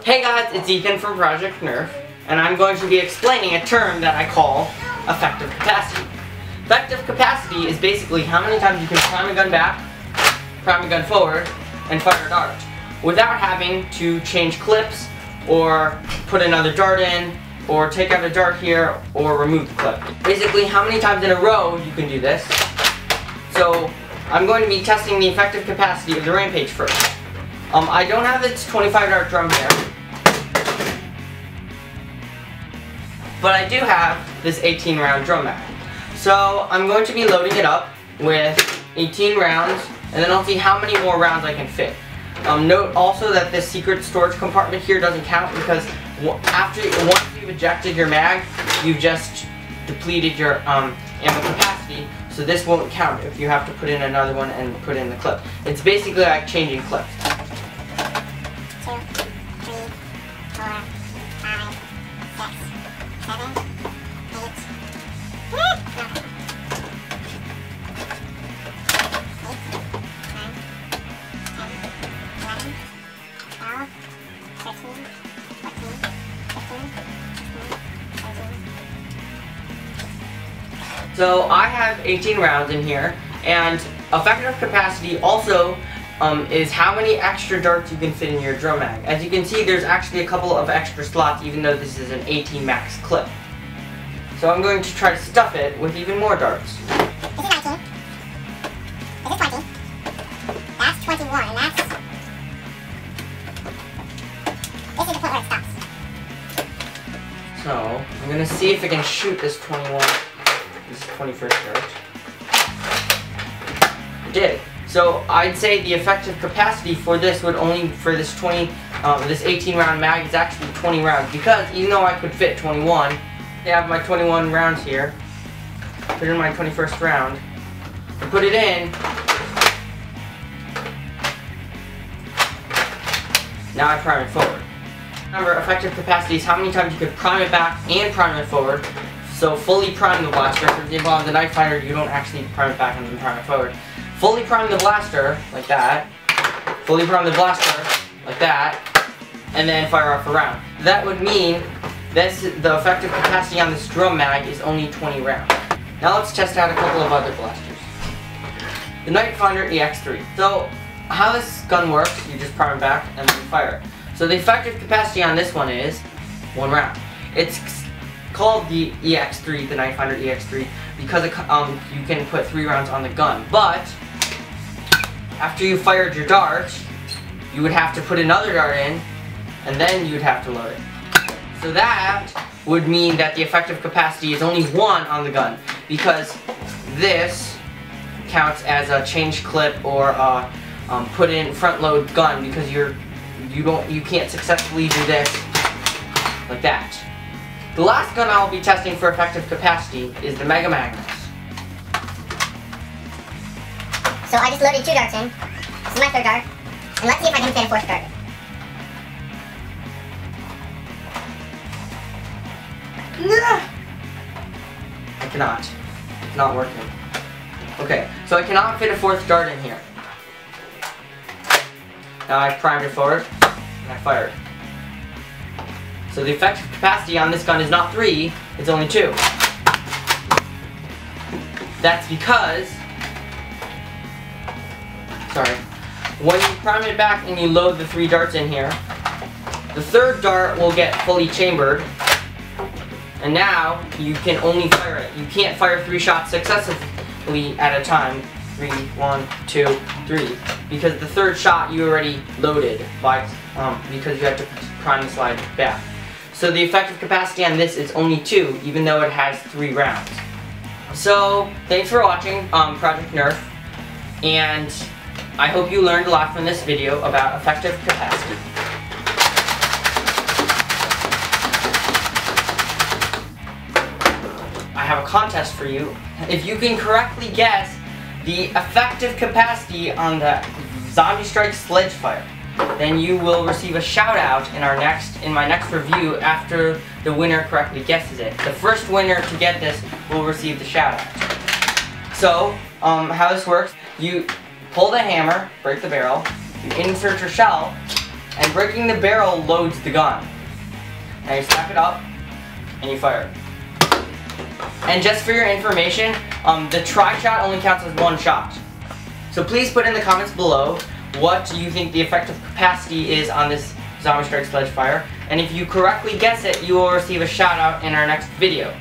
Hey guys, it's Ethan from Project Nerf, and I'm going to be explaining a term that I call effective capacity. Effective capacity is basically how many times you can prime a gun back, prime a gun forward, and fire a dart without having to change clips or put another dart in or take out a dart here or remove the clip. Basically how many times in a row you can do this. So I'm going to be testing the effective capacity of the Rampage first. I don't have its 25 dart drum here, but I do have this 18 round drum mag. So I'm going to be loading it up with 18 rounds, and then I'll see how many more rounds I can fit. Note also that this secret storage compartment here doesn't count because once you've ejected your mag, you've just depleted your ammo capacity, so this won't count if you have to put in another one and put in the clip. It's basically like changing clips. 2, 3, 4, 5, 6, 7, 8, 9, So I have 18 rounds in here, and effective capacity also is how many extra darts you can fit in your drum mag. As you can see, there's actually a couple of extra slots even though this is an 18 max clip. So I'm going to try to stuff it with even more darts. This is 19. This is 20. That's 21, and that's... This is the point where it stops. So I'm going to see if I can shoot this 21. This is 21st dart. I did. So I'd say the effective capacity for this would only, for this 18 round mag is actually 20 rounds, because even though I could fit 21, I have my 21 rounds here, put in my 21st round, and put it in. Now I prime it forward. Remember, effective capacity is how many times you could prime it back and prime it forward. So fully prime the blaster. For example, on the knife finder, you don't actually prime it back and then prime it forward. Fully prime the blaster, like that. Fully prime the blaster, like that. And then fire off a round. That would mean the effective capacity on this drum mag is only 20 rounds. Now let's test out a couple of other blasters. The knife finder EX3. So how this gun works, you just prime it back and then fire it. So the effective capacity on this one is 1 round. It's called the EX3, the knife finder EX3, because you can put 3 rounds on the gun. But after you fired your dart, you would have to put another dart in, and then you'd have to load it. So that would mean that the effective capacity is only 1 on the gun, because this counts as a change clip or a put in front load gun, because you can't successfully do this like that. The last gun I'll be testing for effective capacity is the Mega Magnus. So I just loaded 2 darts in. This is my 3rd dart. And let's see if I can fit a 4th dart. I cannot. It's not working. Okay, so I cannot fit a 4th dart in here. Now I've primed it forward, and I fired. So the effective capacity on this gun is not 3, it's only 2. That's because, when you prime it back and you load the 3 darts in here, the 3rd dart will get fully chambered, and now you can only fire it. You can't fire 3 shots successively at a time. 3, 1, 2, 3. Because the 3rd shot you already loaded because you had to prime the slide back. So the effective capacity on this is only 2, even though it has 3 rounds. So thanks for watching Project Nerf, and I hope you learned a lot from this video about effective capacity. I have a contest for you. If you can correctly guess the effective capacity on the Zombie Strike Sledgefire, then you will receive a shout out in my next review after the winner correctly guesses it. The first winner to get this will receive the shout out. So, how this works, you pull the hammer, break the barrel, you insert your shell, And breaking the barrel loads the gun. Now you snap it up, and you fire. And just for your information, the tri-shot only counts as one shot. So please put in the comments below what you think the effective capacity is on this Zombie Strike Sledgefire. And if you correctly guess it, you will receive a shout out in our next video.